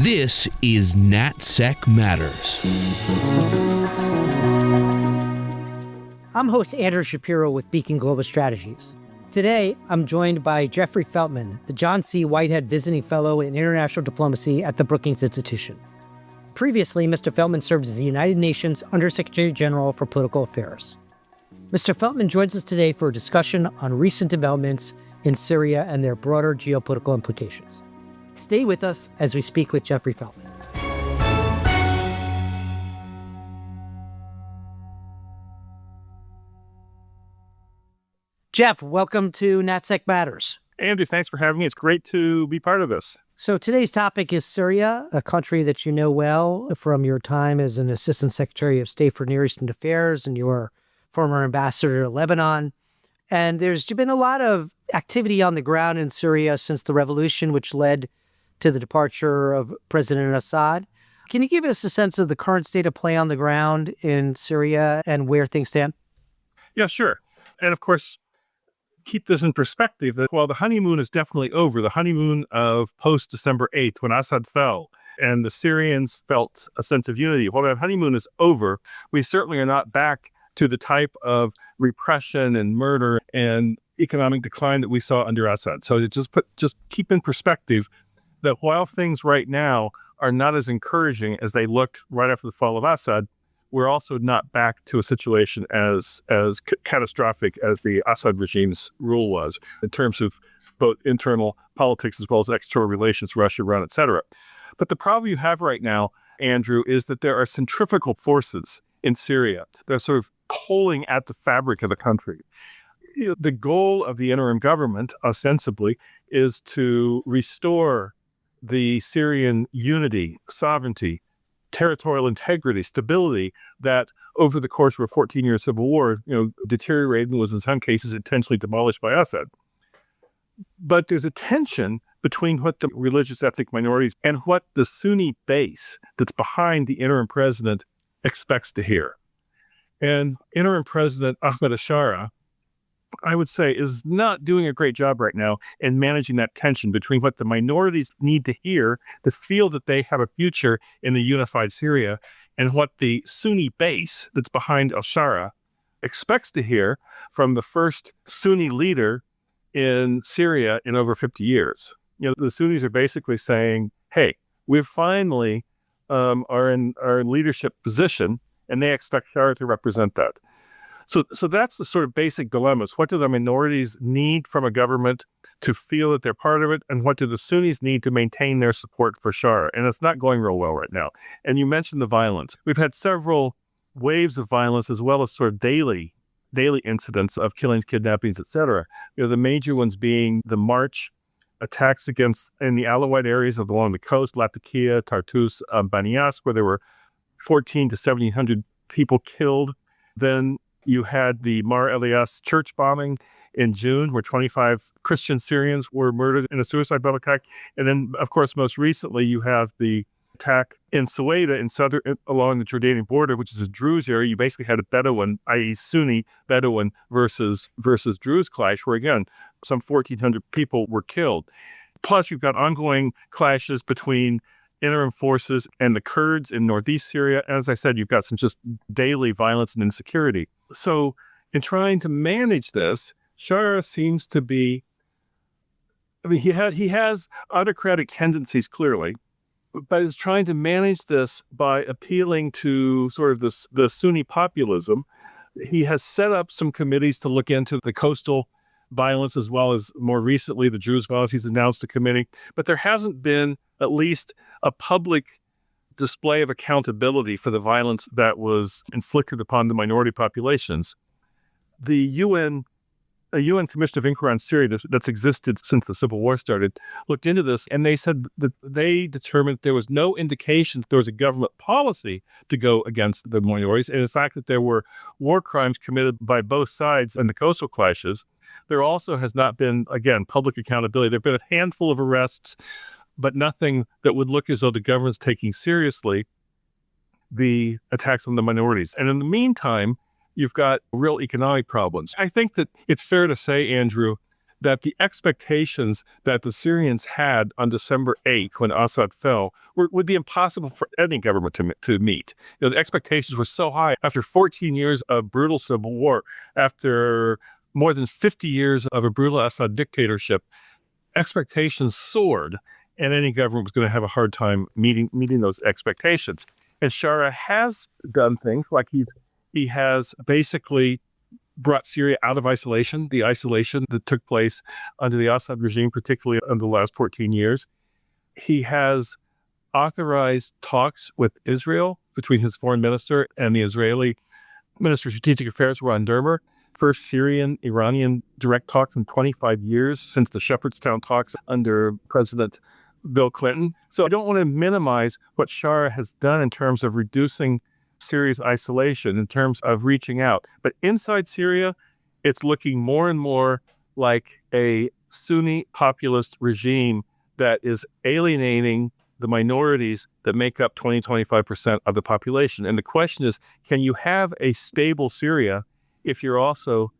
This is NatSec Matters. I'm host Andrew Shapiro with Beacon Global Strategies. Today, I'm joined by Jeffrey Feltman, the John C. Whitehead Visiting Fellow in International Diplomacy at the Brookings Institution. Previously, Mr. Feltman served as the United Nations Undersecretary General for Political Affairs. Mr. Feltman joins us today for a discussion on recent developments in Syria and their broader geopolitical implications. Stay with us as we speak with Jeffrey Feltman. Jeff, welcome to NatSec Matters. Andy, thanks for having me. It's great to be part of this. So today's topic is Syria, a country that you know well from your time as an Assistant Secretary of State for Near Eastern Affairs and your former ambassador to Lebanon. And there's been a lot of activity on the ground in Syria since the revolution, which led to the departure of President Assad. Can you give us a sense of the current state of play on the ground in Syria and where things stand? Yeah, sure. And of course, keep this in perspective that while the honeymoon is definitely over, the honeymoon of post-December 8th, when Assad fell and the Syrians felt a sense of unity, while that honeymoon is over, we certainly are not back to the type of repression and murder and economic decline that we saw under Assad. So to just keep in perspective that while things right now are not as encouraging as they looked right after the fall of Assad, we're also not back to a situation as catastrophic as the Assad regime's rule was in terms of both internal politics as well as external relations, Russia, Iran, et cetera. But the problem you have right now, Andrew, is that there are centrifugal forces in Syria that are sort of pulling at the fabric of the country. The goal of the interim government, ostensibly, is to restore the Syrian unity, sovereignty, territorial integrity, stability that over the course of a 14-year civil war, deteriorated and was in some cases intentionally demolished by Assad. But there's a tension between what the religious ethnic minorities and what the Sunni base that's behind the interim president expects to hear. And interim president Ahmed Ashara, I would say, is not doing a great job right now in managing that tension between what the minorities need to hear to feel that they have a future in the unified Syria and what the Sunni base that's behind al-Shara expects to hear from the first Sunni leader in Syria in over 50 years. The Sunnis are basically saying, hey, we finally are in our leadership position, and they expect Shara to represent that. So that's the sort of basic dilemmas. What do the minorities need from a government to feel that they're part of it? And what do the Sunnis need to maintain their support for Shara? And it's not going real well right now. And you mentioned the violence. We've had several waves of violence as well as sort of daily incidents of killings, kidnappings, et cetera. The major ones being the March attacks in the Alawite areas along the coast, Latakia, Tartus, Banias, where there were 1,400 to 1,700 people killed. Then you had the Mar Elias church bombing in June, where 25 Christian Syrians were murdered in a suicide bomb attack. And then, of course, most recently, you have the attack in Suwaida along the Jordanian border, which is a Druze area. You basically had a Bedouin, i.e. Sunni Bedouin versus Druze clash, where, again, some 1,400 people were killed. Plus, you've got ongoing clashes between interim forces and the Kurds in northeast Syria. As I said, you've got some just daily violence and insecurity. So in trying to manage this, Shara seems to be, he has autocratic tendencies clearly, but is trying to manage this by appealing to sort of the Sunni populism. He has set up some committees to look into the coastal violence as well as more recently the Druze violence. He's announced a committee, but there hasn't been at least a public display of accountability for the violence that was inflicted upon the minority populations. The UN Commission of Inquiry on Syria that's existed since the civil war started looked into this, and they said that they determined there was no indication that there was a government policy to go against the minorities, and in fact that there were war crimes committed by both sides in the coastal clashes. There also has not been, again, public accountability. There have been a handful of arrests, but nothing that would look as though the government's taking seriously the attacks on the minorities. And in the meantime, you've got real economic problems. I think that it's fair to say, Andrew, that the expectations that the Syrians had on December 8th when Assad fell would be impossible for any government to meet. The expectations were so high after 14 years of brutal civil war, after more than 50 years of a brutal Assad dictatorship. Expectations soared, and any government was going to have a hard time meeting those expectations. And Shara has done things like he has basically brought Syria out of isolation, the isolation that took place under the Assad regime, particularly in the last 14 years. He has authorized talks with Israel between his foreign minister and the Israeli Minister of Strategic Affairs, Ron Dermer. First Syrian-Iranian direct talks in 25 years since the Shepherdstown talks under President Bill Clinton. So I don't want to minimize what Shara has done in terms of reducing Syria's isolation, in terms of reaching out. But inside Syria, it's looking more and more like a Sunni populist regime that is alienating the minorities that make up 20-25% of the population. And the question is, can you have a stable Syria if you're also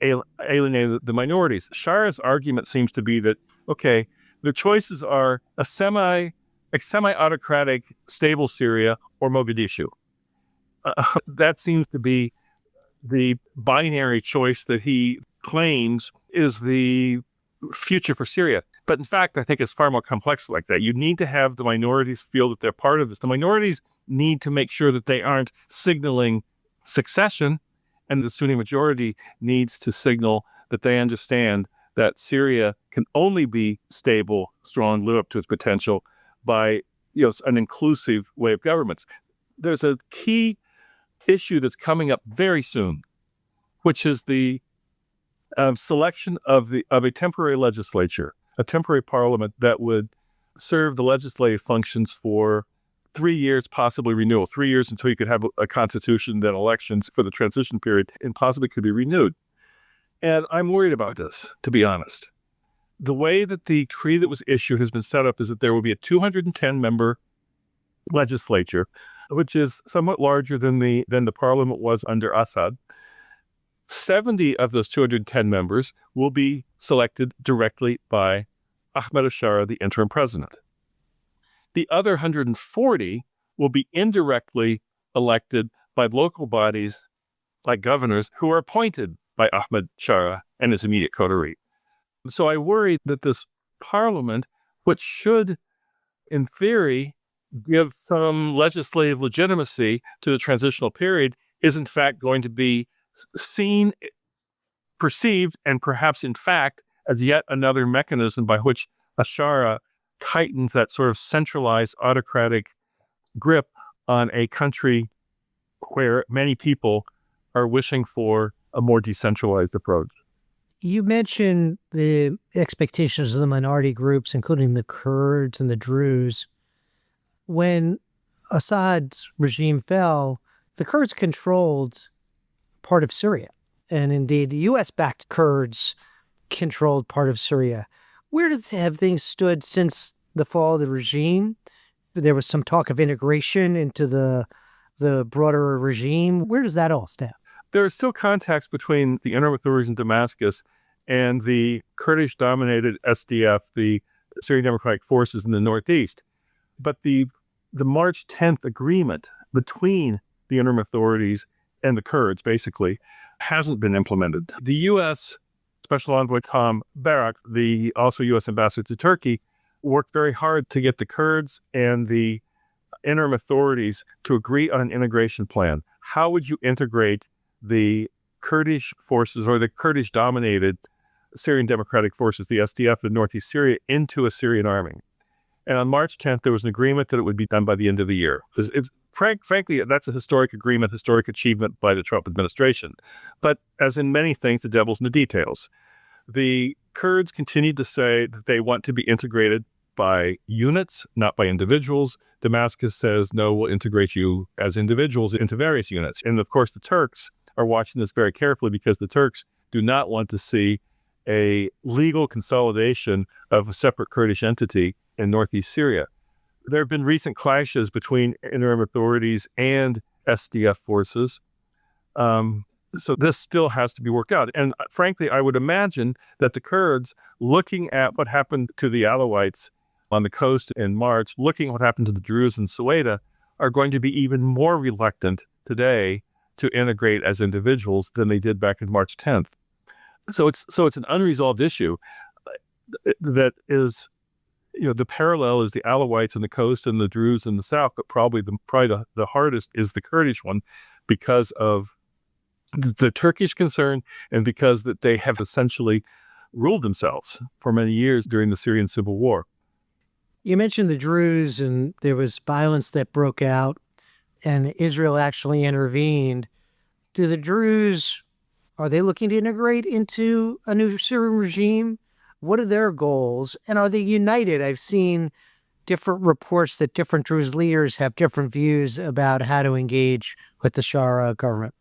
alienating the minorities? Shara's argument seems to be that, okay, the choices are a semi-autocratic, stable Syria or Mogadishu. That seems to be the binary choice that he claims is the future for Syria. But in fact, I think it's far more complex like that. You need to have the minorities feel that they're part of this. The minorities need to make sure that they aren't signaling secession, and the Sunni majority needs to signal that they understand that Syria can only be stable, strong, live up to its potential by an inclusive way of governments. There's a key issue that's coming up very soon, which is the selection of a temporary legislature, a temporary parliament that would serve the legislative functions for 3 years, possibly renewal, 3 years until you could have a constitution, then elections for the transition period, and possibly could be renewed. And I'm worried about this, to be honest. The way that the decree that was issued has been set up is that there will be a 210-member legislature, which is somewhat larger than the parliament was under Assad. 70 of those 210 members will be selected directly by Ahmed al-Shara, the interim president. The other 140 will be indirectly elected by local bodies like governors who are appointed by Ahmed Shara and his immediate coterie. So I worry that this parliament, which should, in theory, give some legislative legitimacy to the transitional period, is in fact going to be seen, perceived, and perhaps in fact as yet another mechanism by which al-Shara tightens that sort of centralized autocratic grip on a country where many people are wishing for a more decentralized approach. You mentioned the expectations of the minority groups, including the Kurds and the Druze. When Assad's regime fell, the Kurds controlled part of Syria. And indeed, the U.S.-backed Kurds controlled part of Syria. Where have things stood since the fall of the regime? There was some talk of integration into the broader regime. Where does that all stand? There are still contacts between the interim authorities in Damascus and the Kurdish-dominated SDF, the Syrian Democratic Forces in the northeast. But the March 10th agreement between the interim authorities and the Kurds, basically, hasn't been implemented. The U.S. Special Envoy Tom Barak, the also U.S. ambassador to Turkey, worked very hard to get the Kurds and the interim authorities to agree on an integration plan. How would you integrate the Kurdish forces or the Kurdish-dominated Syrian Democratic Forces, the SDF in northeast Syria, into a Syrian army? And on March 10th, there was an agreement that it would be done by the end of the year. Frankly, that's a historic agreement, historic achievement by the Trump administration. But as in many things, the devil's in the details. The Kurds continued to say that they want to be integrated by units, not by individuals. Damascus says, no, we'll integrate you as individuals into various units. And of course, the Turks are watching this very carefully because the Turks do not want to see a legal consolidation of a separate Kurdish entity in northeast Syria. There have been recent clashes between interim authorities and SDF forces. So this still has to be worked out. And frankly, I would imagine that the Kurds, looking at what happened to the Alawites on the coast in March, looking at what happened to the Druze in Sueda, are going to be even more reluctant today to integrate as individuals than they did back in March 10th. So it's an unresolved issue that is, the parallel is the Alawites on the coast and the Druze in the south, but probably the hardest is the Kurdish one because of the Turkish concern and because that they have essentially ruled themselves for many years during the Syrian civil war. You mentioned the Druze, and there was violence that broke out, and Israel actually intervened. Do the Druze, are they looking to integrate into a new Syrian regime? What are their goals? And are they united? I've seen different reports that different Druze leaders have different views about how to engage with the Shara government.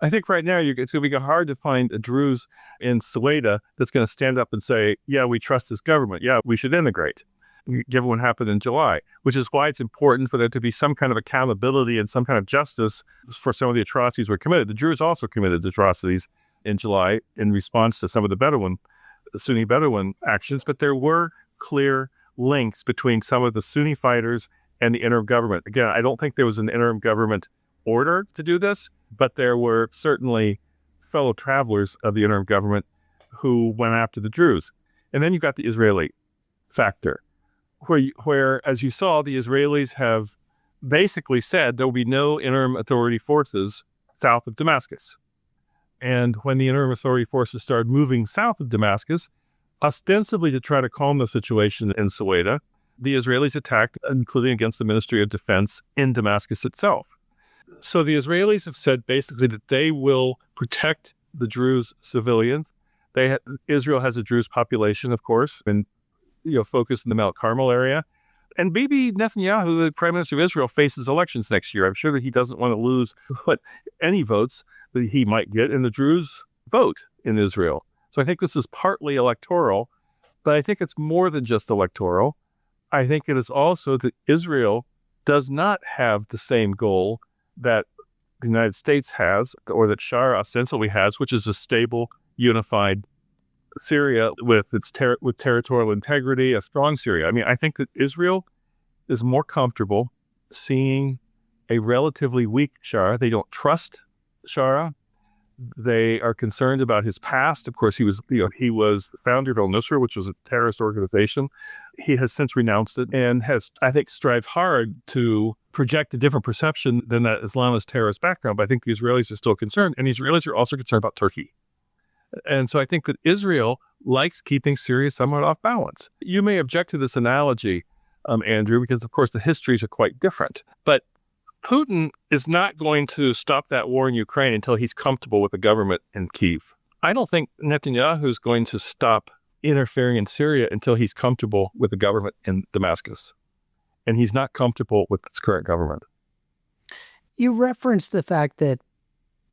I think right now it's going to be hard to find a Druze in Sueda that's going to stand up and say, yeah, we trust this government. Yeah, we should integrate, given what happened in July, which is why it's important for there to be some kind of accountability and some kind of justice for some of the atrocities were committed. The Druze also committed atrocities in July in response to some of the Sunni Bedouin actions, but there were clear links between some of the Sunni fighters and the interim government. Again, I don't think there was an interim government order to do this, but there were certainly fellow travelers of the interim government who went after the Druze. And then you got the Israeli factor, where, as you saw, the Israelis have basically said there will be no interim authority forces south of Damascus. And when the interim authority forces started moving south of Damascus, ostensibly to try to calm the situation in Sueda, the Israelis attacked, including against the Ministry of Defense in Damascus itself. So the Israelis have said basically that they will protect the Druze civilians. Israel has a Druze population, of course, and focused in the Mount Carmel area. And Bibi Netanyahu, the Prime Minister of Israel, faces elections next year. I'm sure that he doesn't want to lose any votes that he might get in the Druze vote in Israel. So I think this is partly electoral, but I think it's more than just electoral. I think it is also that Israel does not have the same goal that the United States has, or that Shara ostensibly has, which is a stable, unified Syria with with territorial integrity, a strong Syria. I mean, I think that Israel is more comfortable seeing a relatively weak Shara. They don't trust Shara. They are concerned about his past. Of course, he was the founder of al-Nusra, which was a terrorist organization. He has since renounced it and has, I think, strived hard to project a different perception than that Islamist terrorist background. But I think the Israelis are still concerned, and the Israelis are also concerned about Turkey. And so I think that Israel likes keeping Syria somewhat off balance. You may object to this analogy, Andrew, because, of course, the histories are quite different. But Putin is not going to stop that war in Ukraine until he's comfortable with the government in Kyiv. I don't think Netanyahu is going to stop interfering in Syria until he's comfortable with the government in Damascus. And he's not comfortable with its current government. You referenced the fact that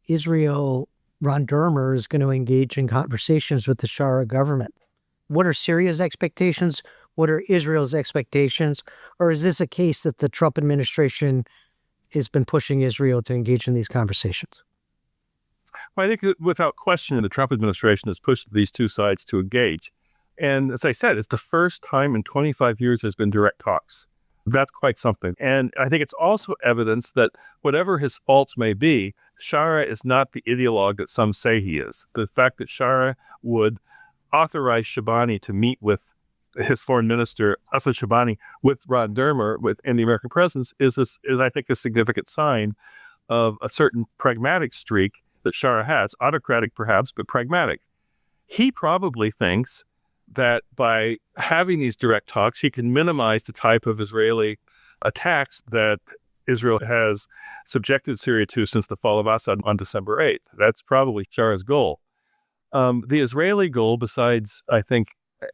Israel, Ron Dermer, is going to engage in conversations with the Shara government. What are Syria's expectations? What are Israel's expectations? Or is this a case that the Trump administration has been pushing Israel to engage in these conversations? Well, I think that without question, the Trump administration has pushed these two sides to engage. And as I said, it's the first time in 25 years there's been direct talks. That's quite something. And I think it's also evidence that whatever his faults may be, Shara is not the ideologue that some say he is. The fact that Shara would authorize Shabani to meet with his foreign minister, Asad Shabani, with Ron Dermer in the American presence is I think, a significant sign of a certain pragmatic streak that Shara has, autocratic perhaps, but pragmatic. He probably thinks that by having these direct talks, he can minimize the type of Israeli attacks that Israel has subjected Syria to since the fall of Assad on December 8th. That's probably Shara's goal. The Israeli goal, besides, I think,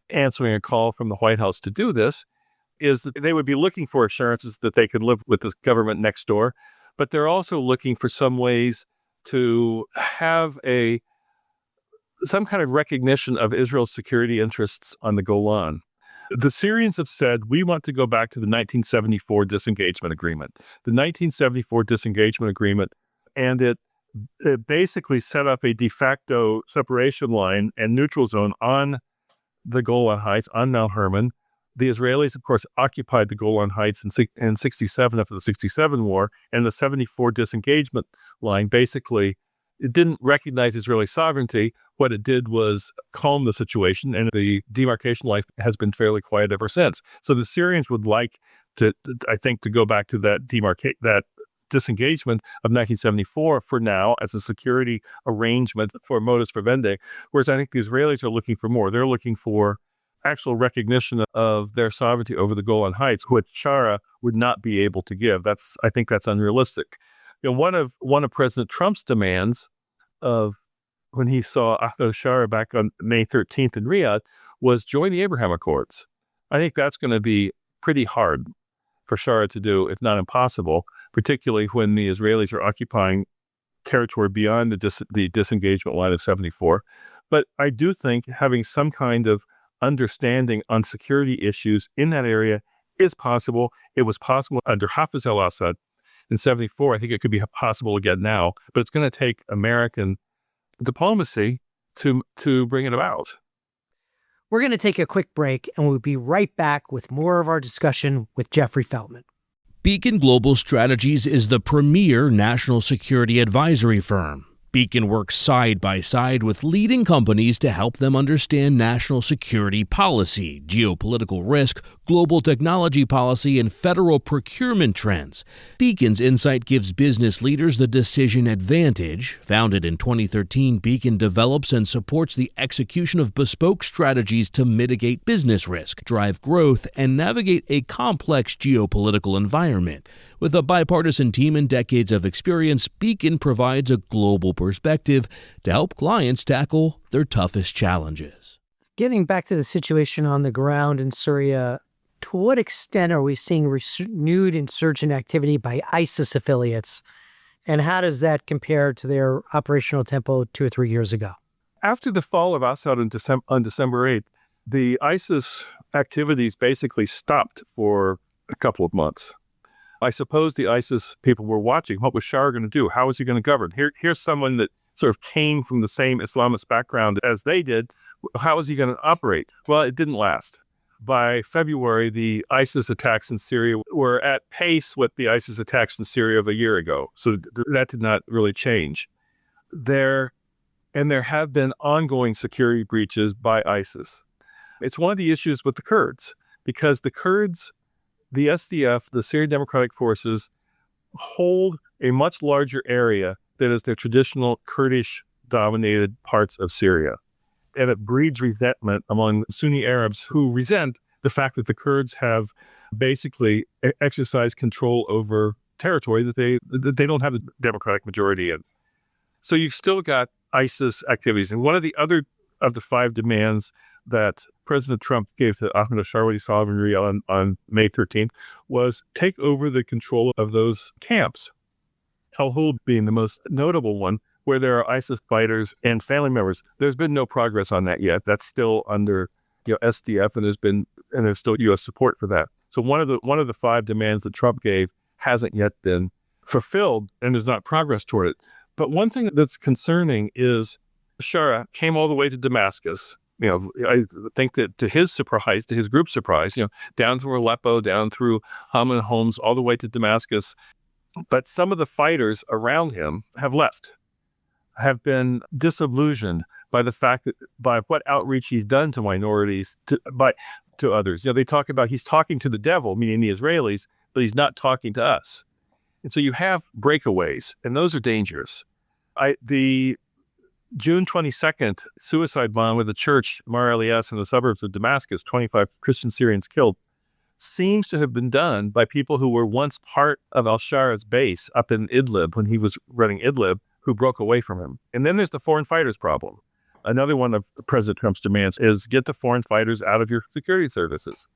answering a call from the White House to do this, is that they would be looking for assurances that they could live with this government next door, but they're also looking for some ways to have some kind of recognition of Israel's security interests on the Golan. The Syrians have said, we want to go back to the 1974 disengagement agreement. The 1974 disengagement agreement, and it it basically set up a de facto separation line and neutral zone on the Golan Heights, on Mount Hermon. The Israelis, of course, occupied the Golan Heights in 67 after the 67 war, and the 74 disengagement line basically, it didn't recognize Israeli sovereignty. What it did was calm the situation, and the demarcation line has been fairly quiet ever since. So the Syrians would like to, I think, to go back to that disengagement of 1974 for now as a security arrangement for modus vivendi, whereas I think the Israelis are looking for more. They're looking for actual recognition of their sovereignty over the Golan Heights, which Shara would not be able to give. I think that's unrealistic. One of President Trump's demands of when he saw Ahmed Shara back on May 13th in Riyadh was join the Abraham Accords. I think that's going to be pretty hard for Shara to do, if not impossible, particularly when the Israelis are occupying territory beyond the disengagement line of 74. But I do think having some kind of understanding on security issues in that area is possible. It was possible under Hafez al-Assad in 74. I think it could be possible again now, but it's going to take American diplomacy to bring it about. We're going to take a quick break, and we'll be right back with more of our discussion with Jeffrey Feltman. Beacon Global Strategies is the premier national security advisory firm. Beacon works side by side with leading companies to help them understand national security policy, geopolitical risk, global technology policy, and federal procurement trends. Beacon's insight gives business leaders the decision advantage. Founded in 2013, Beacon develops and supports the execution of bespoke strategies to mitigate business risk, drive growth, and navigate a complex geopolitical environment. With a bipartisan team and decades of experience, Beacon provides a global perspective to help clients tackle their toughest challenges. Getting back to the situation on the ground in Syria, to what extent are we seeing renewed insurgent activity by ISIS affiliates? And how does that compare to their operational tempo 2 or 3 years ago? After the fall of Assad on December 8th, the ISIS activities basically stopped for a couple of months. I suppose the ISIS people were watching. What was Shara going to do? How was he going to govern? Here's someone that sort of came from the same Islamist background as they did. How was he going to operate? Well, it didn't last. By February, the ISIS attacks in Syria were at pace with the ISIS attacks in Syria of a year ago. So that did not really change. There have been ongoing security breaches by ISIS. It's one of the issues with the Kurds, because the Kurds, the SDF, the Syrian Democratic Forces, hold a much larger area that is their traditional Kurdish-dominated parts of Syria. And it breeds resentment among Sunni Arabs who resent the fact that the Kurds have basically exercised control over territory that they don't have a democratic majority in. So you've still got ISIS activities. And one of the other of the 5 demands that President Trump gave to Ahmed Shara when he saw him in Riyadh on May 13th was take over the control of those camps. Al-Hul being the most notable one, where there are ISIS fighters and family members. There's been no progress on that yet. That's still under SDF, and there's still U.S. support for that. So one of the 5 demands that Trump gave hasn't yet been fulfilled, and there's not progress toward it. But one thing that's concerning is Shara came all the way to Damascus. I think that to his surprise, to his group's surprise, down through Aleppo, down through Hama and Homs, all the way to Damascus. But some of the fighters around him have left, have been disillusioned by the fact that by what outreach he's done to minorities, to others. They talk about he's talking to the devil, meaning the Israelis, but he's not talking to us. And so you have breakaways, and those are dangerous. The June 22nd suicide bomb with the church, Mar Elias, in the suburbs of Damascus, 25 Christian Syrians killed, seems to have been done by people who were once part of al-Shara's base up in Idlib when he was running Idlib, who broke away from him. And then there's the foreign fighters problem. Another one of President Trump's demands is get the foreign fighters out of your security services.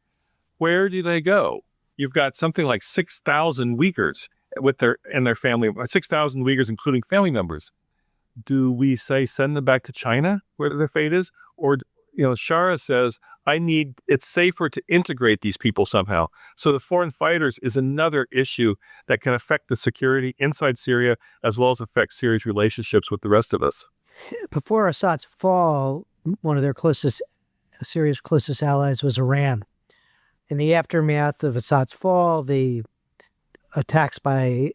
Where do they go? You've got something like 6,000 Uyghurs with their family, 6,000 Uyghurs, including family members. Do we say send them back to China, where their fate is? Or, Shara says, it's safer to integrate these people somehow. So the foreign fighters is another issue that can affect the security inside Syria, as well as affect Syria's relationships with the rest of us. Before Assad's fall, one of Syria's closest allies was Iran. In the aftermath of Assad's fall, the attacks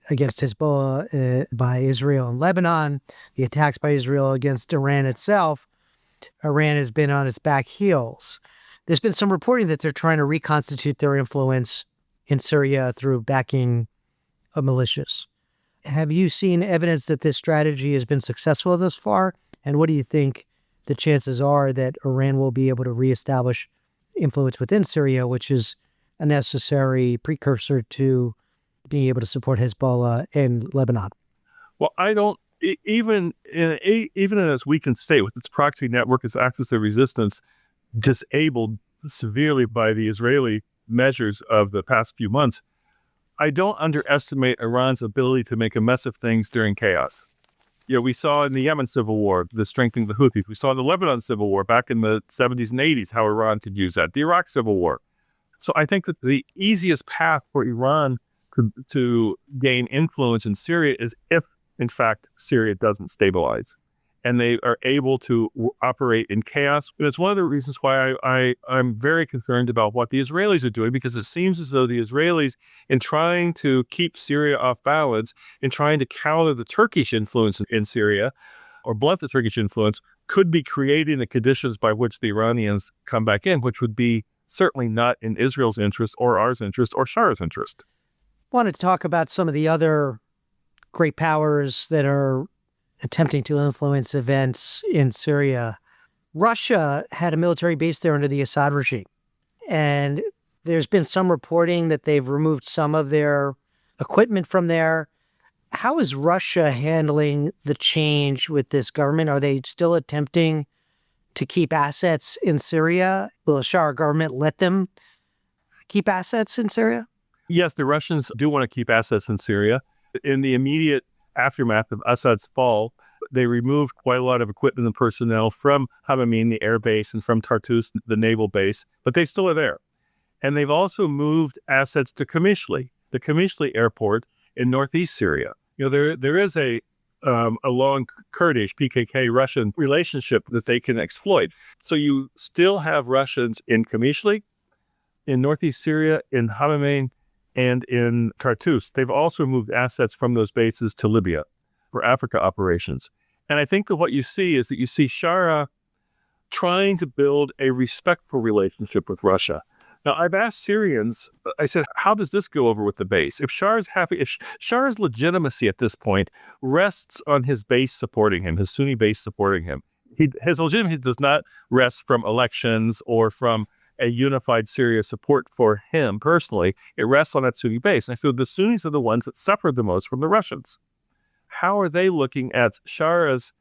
against Hezbollah by Israel and Lebanon, the attacks by Israel against Iran itself, Iran has been on its back heels. There's been some reporting that they're trying to reconstitute their influence in Syria through backing of militias. Have you seen evidence that this strategy has been successful thus far? And what do you think the chances are that Iran will be able to reestablish influence within Syria, which is a necessary precursor to being able to support Hezbollah and Lebanon? Well, I don't, even in its weakened state with its proxy network, its axis of resistance disabled severely by the Israeli measures of the past few months, I don't underestimate Iran's ability to make a mess of things during chaos. We saw in the Yemen civil war, the strengthening of the Houthis. We saw in the Lebanon civil war back in the 70s and 80s how Iran could use that. The Iraq civil war. So I think that the easiest path for Iran to gain influence in Syria is if, in fact, Syria doesn't stabilize and they are able to operate in chaos. And it's one of the reasons why I'm very concerned about what the Israelis are doing, because it seems as though the Israelis, in trying to keep Syria off balance, in trying to counter the Turkish influence in Syria or blunt the Turkish influence, could be creating the conditions by which the Iranians come back in, which would be certainly not in Israel's interest or ours interest or Shara's interest. I wanted to talk about some of the other great powers that are attempting to influence events in Syria. Russia had a military base there under the Assad regime, and there's been some reporting that they've removed some of their equipment from there. How is Russia handling the change with this government? Are they still attempting to keep assets in Syria? Will the Shah government let them keep assets in Syria? Yes, the Russians do want to keep assets in Syria. In the immediate aftermath of Assad's fall, they removed quite a lot of equipment and personnel from Hamamein, the air base, and from Tartus, the naval base, but they still are there. And they've also moved assets to Qamishli, the Qamishli airport in northeast Syria. There is a long Kurdish PKK Russian relationship that they can exploit. So you still have Russians in Qamishli, in northeast Syria, in Hamamein, and in Tartus. They've also moved assets from those bases to Libya for Africa operations. And I think that what you see is that you see Shara trying to build a respectful relationship with Russia. Now, I've asked Syrians, I said, how does this go over with the base? If Shara's legitimacy at this point rests on his base supporting him, his Sunni base supporting him. His legitimacy does not rest from elections or from a unified Syria support for him personally. It rests on that Sunni base. And so the Sunnis are the ones that suffered the most from the Russians. How are they looking at Shara's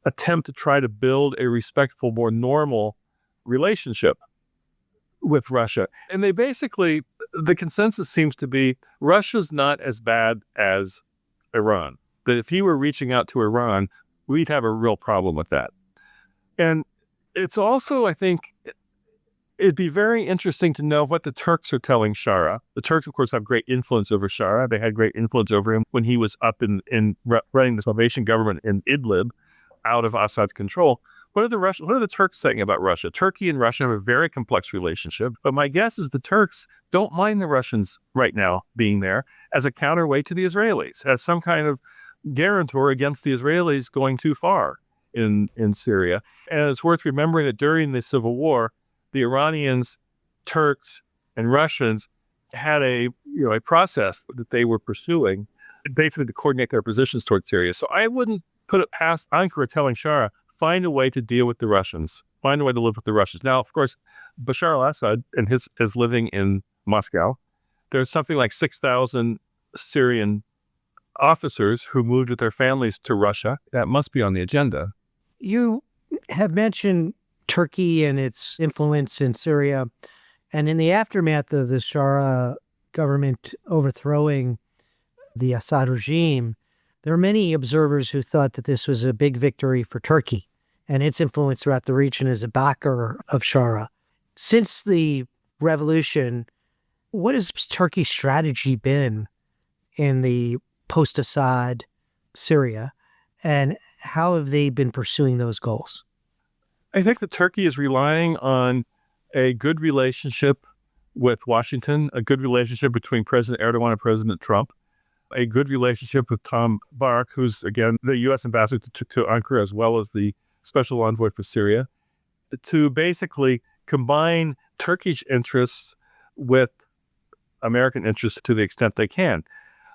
attempt to try to build a respectful, more normal relationship with Russia? And they basically, the consensus seems to be Russia's not as bad as Iran. That if he were reaching out to Iran, we'd have a real problem with that. And it's also, I think, it'd be very interesting to know what the Turks are telling Shara. The Turks, of course, have great influence over Shara. They had great influence over him when he was up in running the Salvation government in Idlib, out of Assad's control. What are the Turks saying about Russia? Turkey and Russia have a very complex relationship, but my guess is the Turks don't mind the Russians right now being there as a counterweight to the Israelis, as some kind of guarantor against the Israelis going too far in Syria. And it's worth remembering that during the civil war, the Iranians, Turks, and Russians had a process that they were pursuing, basically to coordinate their positions towards Syria. So I wouldn't put it past Ankara telling Shara, find a way to deal with the Russians, find a way to live with the Russians. Now, of course, Bashar al-Assad is living in Moscow. There's something like 6,000 Syrian officers who moved with their families to Russia. That must be on the agenda. You have mentioned Turkey and its influence in Syria. And in the aftermath of the Shara government overthrowing the Assad regime, there are many observers who thought that this was a big victory for Turkey and its influence throughout the region as a backer of Shara. Since the revolution, what has Turkey's strategy been in the post-Assad Syria, and how have they been pursuing those goals? I think that Turkey is relying on a good relationship with Washington, a good relationship between President Erdogan and President Trump, a good relationship with Tom Barak, who's, again, the U.S. ambassador to Ankara, as well as the special envoy for Syria, to basically combine Turkish interests with American interests to the extent they can.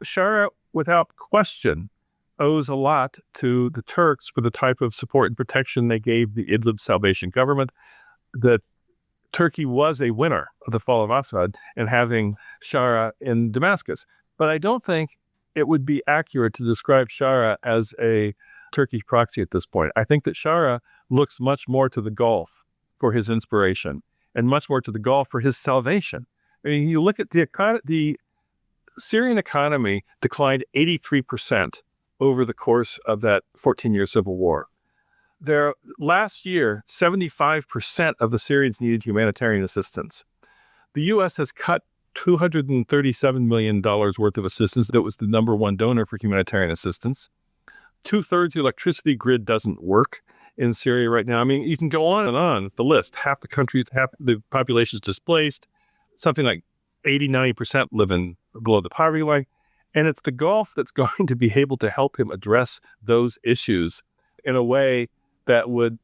Shara, without question, owes a lot to the Turks for the type of support and protection they gave the Idlib Salvation government. That Turkey was a winner of the fall of Assad and having Shara in Damascus. But I don't think it would be accurate to describe Shara as a Turkish proxy at this point. I think that Shara looks much more to the Gulf for his inspiration and much more to the Gulf for his salvation. I mean, you look at the Syrian economy declined 83% over the course of that 14-year civil war. Last year, 75% of the Syrians needed humanitarian assistance. The U.S. has cut $237 million worth of assistance. That was the number one donor for humanitarian assistance. 2/3 of the electricity grid doesn't work in Syria right now. I mean, you can go on and on the list. Half the country, half the population is displaced. Something like 80-90% live below the poverty line. And it's the Gulf that's going to be able to help him address those issues in a way that would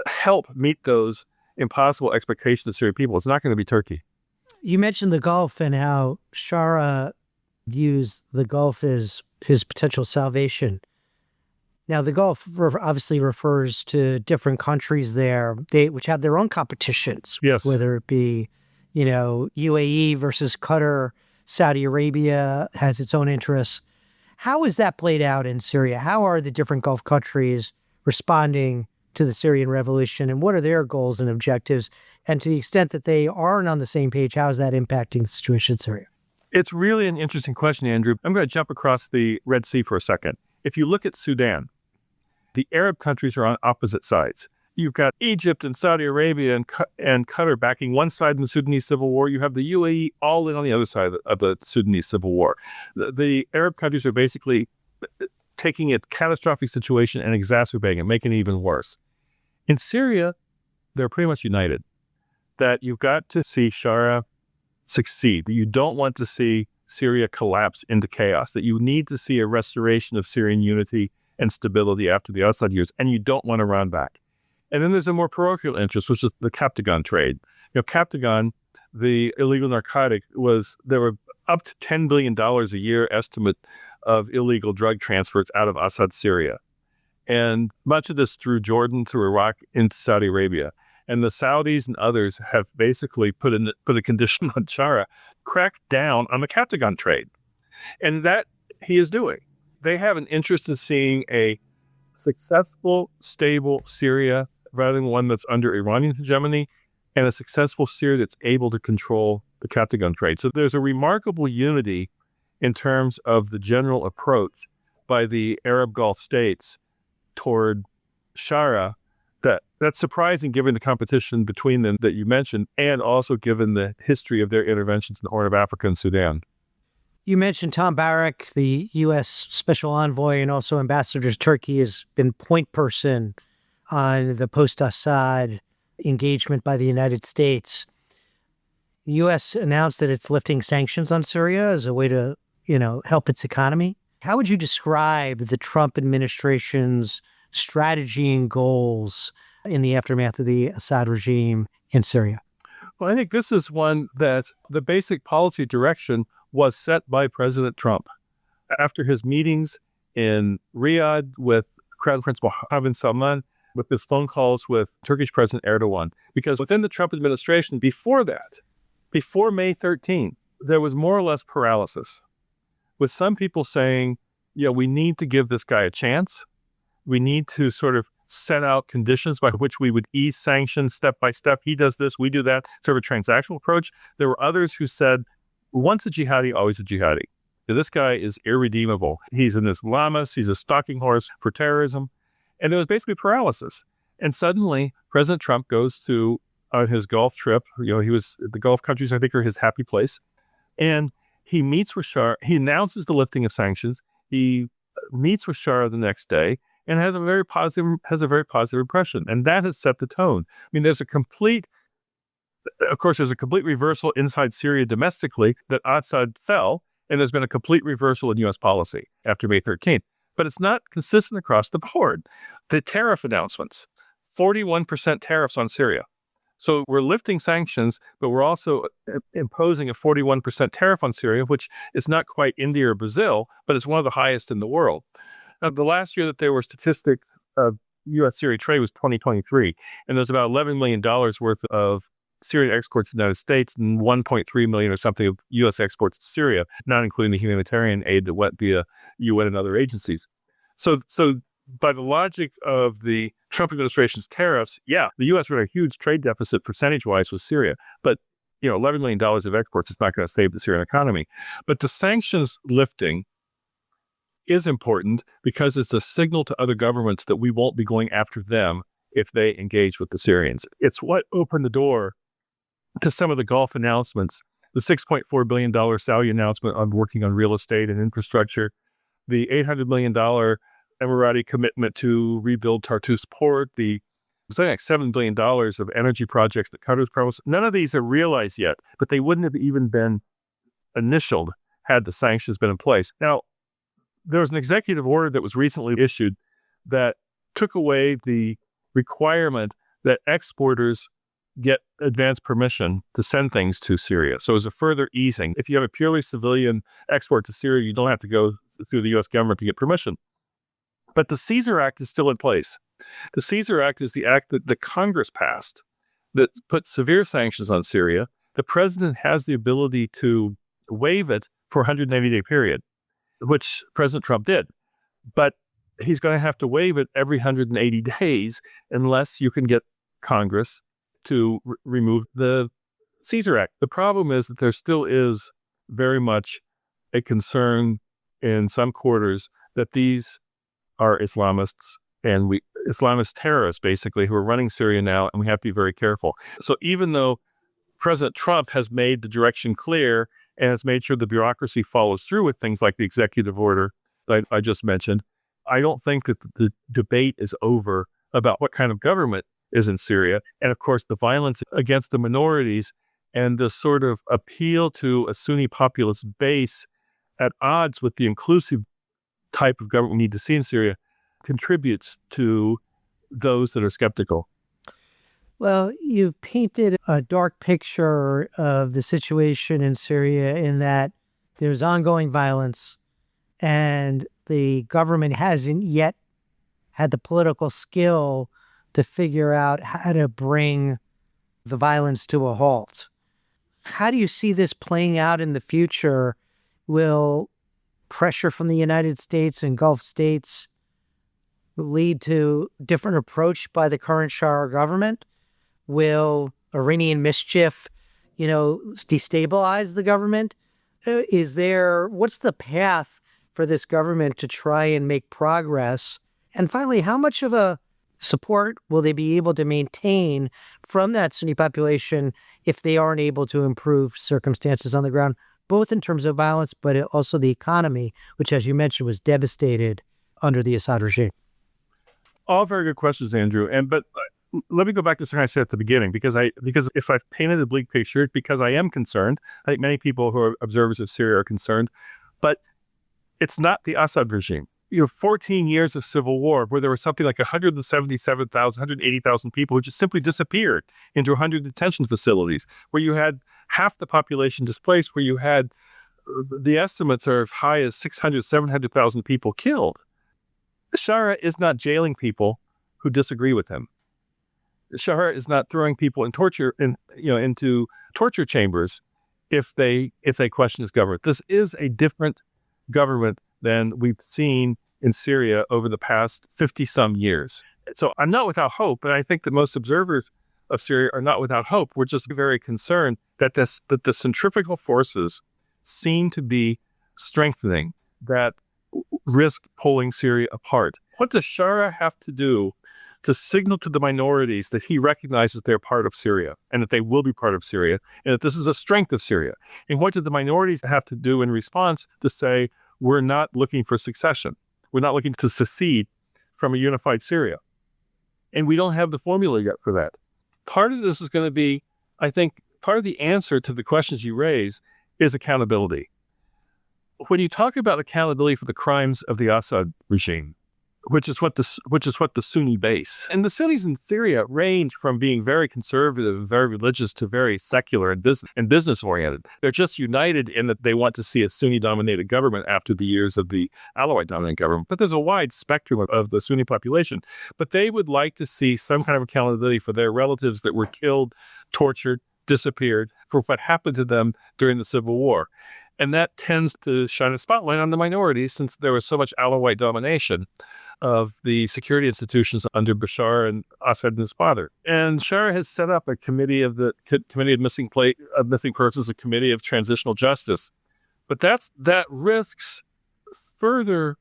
help meet those impossible expectations of Syrian people. It's not going to be Turkey. You mentioned the Gulf and how Shara views the Gulf as his potential salvation. Now, the Gulf obviously refers to different countries there, which have their own competitions. Yes. Whether it be, UAE versus Qatar, Saudi Arabia has its own interests. How is that played out in Syria? How are the different Gulf countries responding to the Syrian revolution, and what are their goals and objectives? And to the extent that they aren't on the same page, how is that impacting the situation in Syria? It's really an interesting question, Andrew. I'm going to jump across the Red Sea for a second. If you look at Sudan, the Arab countries are on opposite sides. You've got Egypt and Saudi Arabia and Qatar backing one side in the Sudanese civil war. You have the UAE all in on the other side of the Sudanese civil war. The Arab countries are basically taking a catastrophic situation and exacerbating it, making it even worse. In Syria, they're pretty much united. That you've got to see Shara succeed, that you don't want to see Syria collapse into chaos, that you need to see a restoration of Syrian unity and stability after the Assad years, and you don't want to run back. And then there's a more parochial interest, which is the Captagon trade. Captagon, the illegal narcotic, there were up to $10 billion a year estimate of illegal drug transfers out of Assad Syria. And much of this through Jordan, through Iraq, into Saudi Arabia. And the Saudis and others have basically put a condition on Shara, cracked down on the Captagon trade. And that he is doing. They have an interest in seeing a successful, stable Syria rather than one that's under Iranian hegemony, and a successful Syria that's able to control the Captagon trade. So there's a remarkable unity in terms of the general approach by the Arab Gulf states toward Shara that's surprising given the competition between them that you mentioned, and also given the history of their interventions in the Horn of Africa and Sudan. You mentioned Tom Barak, the U.S. Special Envoy and also Ambassador to Turkey, has been point person on the post-Assad engagement by the United States. The U.S. announced that it's lifting sanctions on Syria as a way to, help its economy. How would you describe the Trump administration's strategy and goals in the aftermath of the Assad regime in Syria? Well, I think this is one that the basic policy direction was set by President Trump after his meetings in Riyadh with Crown Prince Mohammed bin Salman, with his phone calls with Turkish President Erdogan. Because within the Trump administration, before May 13, there was more or less paralysis, with some people saying, we need to give this guy a chance. We need to sort of set out conditions by which we would ease sanctions step by step. He does this, we do that, sort of a transactional approach. There were others who said, once a jihadi, always a jihadi. This guy is irredeemable. He's an Islamist. He's a stalking horse for terrorism. And there was basically paralysis. And suddenly, President Trump goes to on his Gulf trip. The Gulf countries, I think, are his happy place. And he meets with Shah. He announces the lifting of sanctions. He meets with Shah the next day and has a very positive impression. And that has set the tone. I mean, there's a complete reversal inside Syria domestically that Assad fell, and there's been a complete reversal in U.S. policy after May 13th. But it's not consistent across the board. The tariff announcements, 41% tariffs on Syria. So we're lifting sanctions, but we're also imposing a 41% tariff on Syria, which is not quite India or Brazil, but it's one of the highest in the world. Now, the last year that there were statistics of U.S.-Syria trade was 2023, and there's about $11 million worth of Syrian exports to the United States and 1.3 million or something of U.S. exports to Syria, not including the humanitarian aid that went via UN and other agencies. So by the logic of the Trump administration's tariffs, the U.S. had a huge trade deficit percentage-wise with Syria, but $11 million of exports is not going to save the Syrian economy. But the sanctions lifting is important because it's a signal to other governments that we won't be going after them if they engage with the Syrians. It's what opened the door to some of the Gulf announcements, the $6.4 billion Saudi announcement on working on real estate and infrastructure, the $800 million Emirati commitment to rebuild Tartus port, something like $7 billion of energy projects that Qatar's promised. None of these are realized yet, but they wouldn't have even been initialed had the sanctions been in place. Now, there was an executive order that was recently issued that took away the requirement that exporters get advance permission to send things to Syria. So as a further easing, if you have a purely civilian export to Syria, you don't have to go through the U.S. government to get permission. But the Caesar Act is still in place. The Caesar Act is the act that the Congress passed that put severe sanctions on Syria. The president has the ability to waive it for a 180-day period, which President Trump did. But he's going to have to waive it every 180 days unless you can get Congress to remove the Caesar Act. The problem is that there still is very much a concern in some quarters that these are Islamists and Islamist terrorists, basically, who are running Syria now, and we have to be very careful. So even though President Trump has made the direction clear and has made sure the bureaucracy follows through with things like the executive order that I just mentioned, I don't think that the debate is over about what kind of government is in Syria. And of course, the violence against the minorities and the sort of appeal to a Sunni populist base at odds with the inclusive type of government we need to see in Syria contributes to those that are skeptical. Well, you've painted a dark picture of the situation in Syria in that there's ongoing violence and the government hasn't yet had the political skill to figure out how to bring the violence to a halt. How do you see this playing out in the future? Will pressure from the United States and Gulf states lead to different approach by the current Shah government? Will Iranian mischief, destabilize the government? What's the path for this government to try and make progress? And finally, how much of a support will they be able to maintain from that Sunni population if they aren't able to improve circumstances on the ground, both in terms of violence, but also the economy, which, as you mentioned, was devastated under the Assad regime? All very good questions, Andrew. But let me go back to something I said at the beginning, because if I've painted a bleak picture, it's because I am concerned. I think many people who are observers of Syria are concerned, but it's not the Assad regime. 14 years of civil war where there was something like 177,000, 180,000 people who just simply disappeared into 100 detention facilities, where you had half the population displaced, where you had the estimates are as high as 600, 700,000 people killed. Shah is not jailing people who disagree with him. Shah is not throwing people into torture chambers if they question his government. This is a different government than we've seen in Syria over the past 50-some years. So I'm not without hope, and I think that most observers of Syria are not without hope. We're just very concerned that the centrifugal forces seem to be strengthening, that risk pulling Syria apart. What does Shah have to do to signal to the minorities that he recognizes they're part of Syria and that they will be part of Syria and that this is a strength of Syria. And what did the minorities have to do in response to say, we're not looking for succession. We're not looking to secede from a unified Syria. And we don't have the formula yet for that. Part of this is going to be, I think, part of the answer to the questions you raise is accountability. When you talk about accountability for the crimes of the Assad regime, which is what the Sunni base. And the Sunnis in Syria range from being very conservative and very religious to very secular and business oriented. They're just united in that they want to see a Sunni-dominated government after the years of the Alawite-dominated government. But there's a wide spectrum of the Sunni population. But they would like to see some kind of accountability for their relatives that were killed, tortured, disappeared, for what happened to them during the civil war. And that tends to shine a spotlight on the minorities since there was so much Alawite domination of the security institutions under Bashar and Assad and his father. And Shara has set up a committee of missing persons, a committee of transitional justice. But that risks further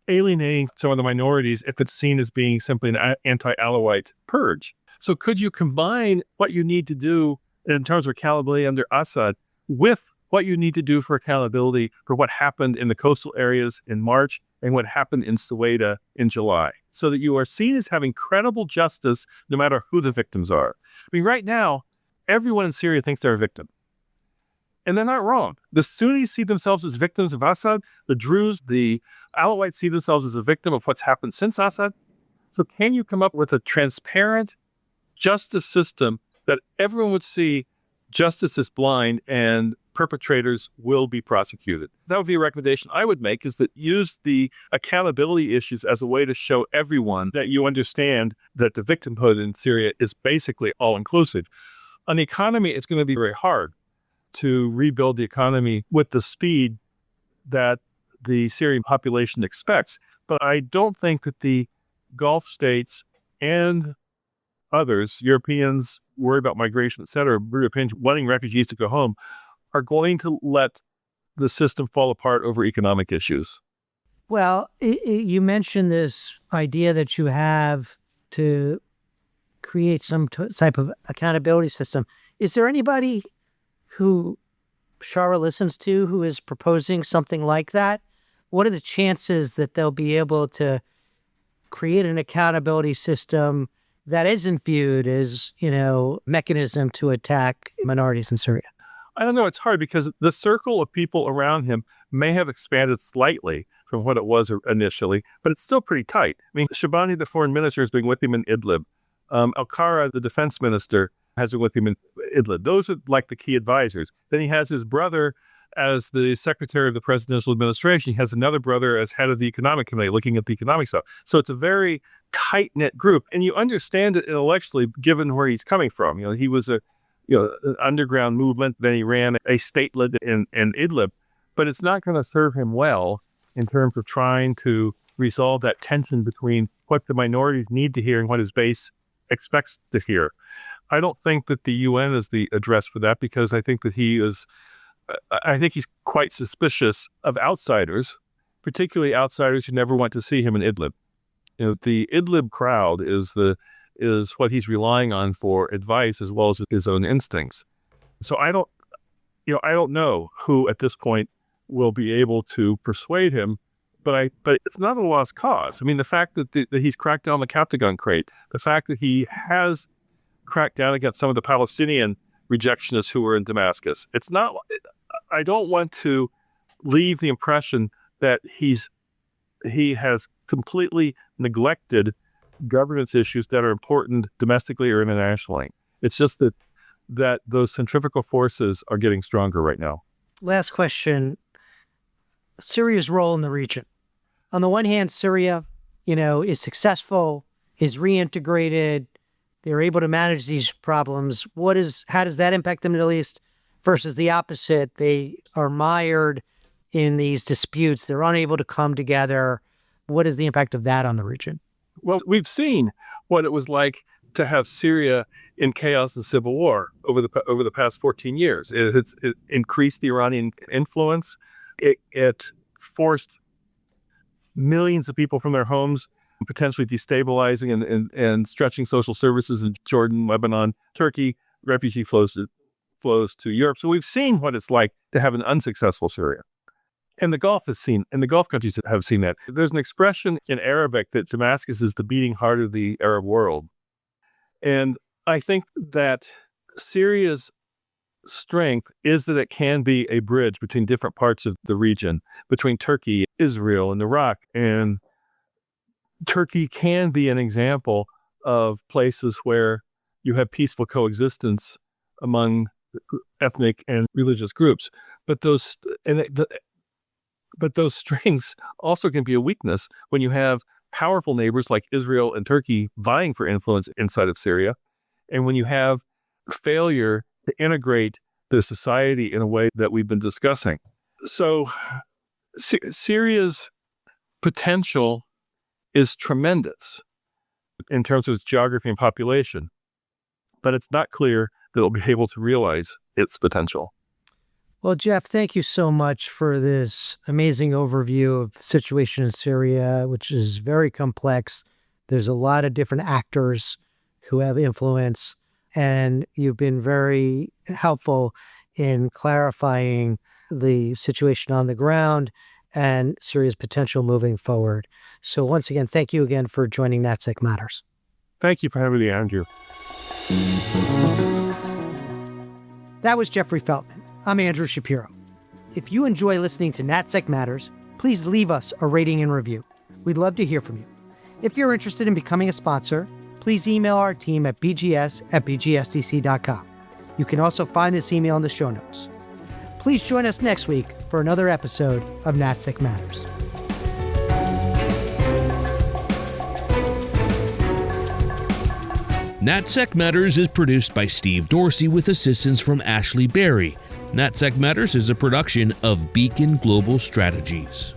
alienating some of the minorities if it's seen as being simply an anti-Alawite purge. So could you combine what you need to do in terms of accountability under Assad with what you need to do for accountability for what happened in the coastal areas in March and what happened in Suwaida in July, so that you are seen as having credible justice no matter who the victims are? I mean, right now, everyone in Syria thinks they're a victim. And they're not wrong. The Sunnis see themselves as victims of Assad. The Druze, the Alawites see themselves as a victim of what's happened since Assad. So can you come up with a transparent justice system that everyone would see justice is blind and perpetrators will be prosecuted? That would be a recommendation I would make, is that use the accountability issues as a way to show everyone that you understand that the victimhood in Syria is basically all-inclusive. On the economy, it's going to be very hard to rebuild the economy with the speed that the Syrian population expects. But I don't think that the Gulf states and others, Europeans worry about migration, et cetera, Europeans wanting refugees to go home, are going to let the system fall apart over economic issues. Well, you mentioned this idea that you have to create some type of accountability system. Is there anybody who Shara listens to who is proposing something like that? What are the chances that they'll be able to create an accountability system that isn't viewed as, mechanism to attack minorities in Syria? I don't know. It's hard because the circle of people around him may have expanded slightly from what it was initially, but it's still pretty tight. I mean, Shabani, the foreign minister, has been with him in Idlib. Al-Qara, the defense minister, has been with him in Idlib. Those are like the key advisors. Then he has his brother as the secretary of the presidential administration. He has another brother as head of the economic committee looking at the economic stuff. So it's a very tight-knit group. And you understand it intellectually given where he's coming from. He was an underground movement. Then he ran a statelet in Idlib. But it's not going to serve him well in terms of trying to resolve that tension between what the minorities need to hear and what his base expects to hear. I don't think that the UN is the address for that, because I think that he's quite suspicious of outsiders, particularly outsiders who never want to see him in Idlib. The Idlib crowd is what he's relying on for advice as well as his own instincts. So I don't know who at this point will be able to persuade him, but it's not a lost cause. I mean, the fact that he's cracked down the Captagon crate, the fact that he has cracked down against some of the Palestinian rejectionists who were in Damascus. It's not. I don't want to leave the impression that he has completely neglected governance issues that are important domestically or internationally. It's just that those centrifugal forces are getting stronger right now. Last question. Syria's role in the region. On the one hand, Syria, is successful, is reintegrated. They're able to manage these problems. How does that impact the Middle East versus the opposite? They are mired in these disputes. They're unable to come together. What is the impact of that on the region? Well, we've seen what it was like to have Syria in chaos and civil war over the past 14 years. It increased the Iranian influence. It forced millions of people from their homes. potentially destabilizing and stretching social services in Jordan, Lebanon, Turkey, refugee flows to Europe. So we've seen what it's like to have an unsuccessful Syria. And the Gulf countries have seen that. There's an expression in Arabic that Damascus is the beating heart of the Arab world. And I think that Syria's strength is that it can be a bridge between different parts of the region, between Turkey, Israel, and Iraq. And Turkey can be an example of places where you have peaceful coexistence among ethnic and religious groups. But those strengths also can be a weakness when you have powerful neighbors like Israel and Turkey vying for influence inside of Syria, and when you have failure to integrate the society in a way that we've been discussing. So Syria's potential is tremendous in terms of its geography and population, but it's not clear that it'll be able to realize its potential. Well, Jeff, thank you so much for this amazing overview of the situation in Syria, which is very complex. There's a lot of different actors who have influence, and you've been very helpful in clarifying the situation on the ground and Syria's potential moving forward. So once again, thank you again for joining NatSec Matters. Thank you for having me, Andrew. That was Jeffrey Feltman. I'm Andrew Shapiro. If you enjoy listening to NatSec Matters, please leave us a rating and review. We'd love to hear from you. If you're interested in becoming a sponsor, please email our team at bgs@bgsdc.com. You can also find this email in the show notes. Please join us next week for another episode of NatSec Matters. NatSec Matters is produced by Steve Dorsey with assistance from Ashley Berry. NatSec Matters is a production of Beacon Global Strategies.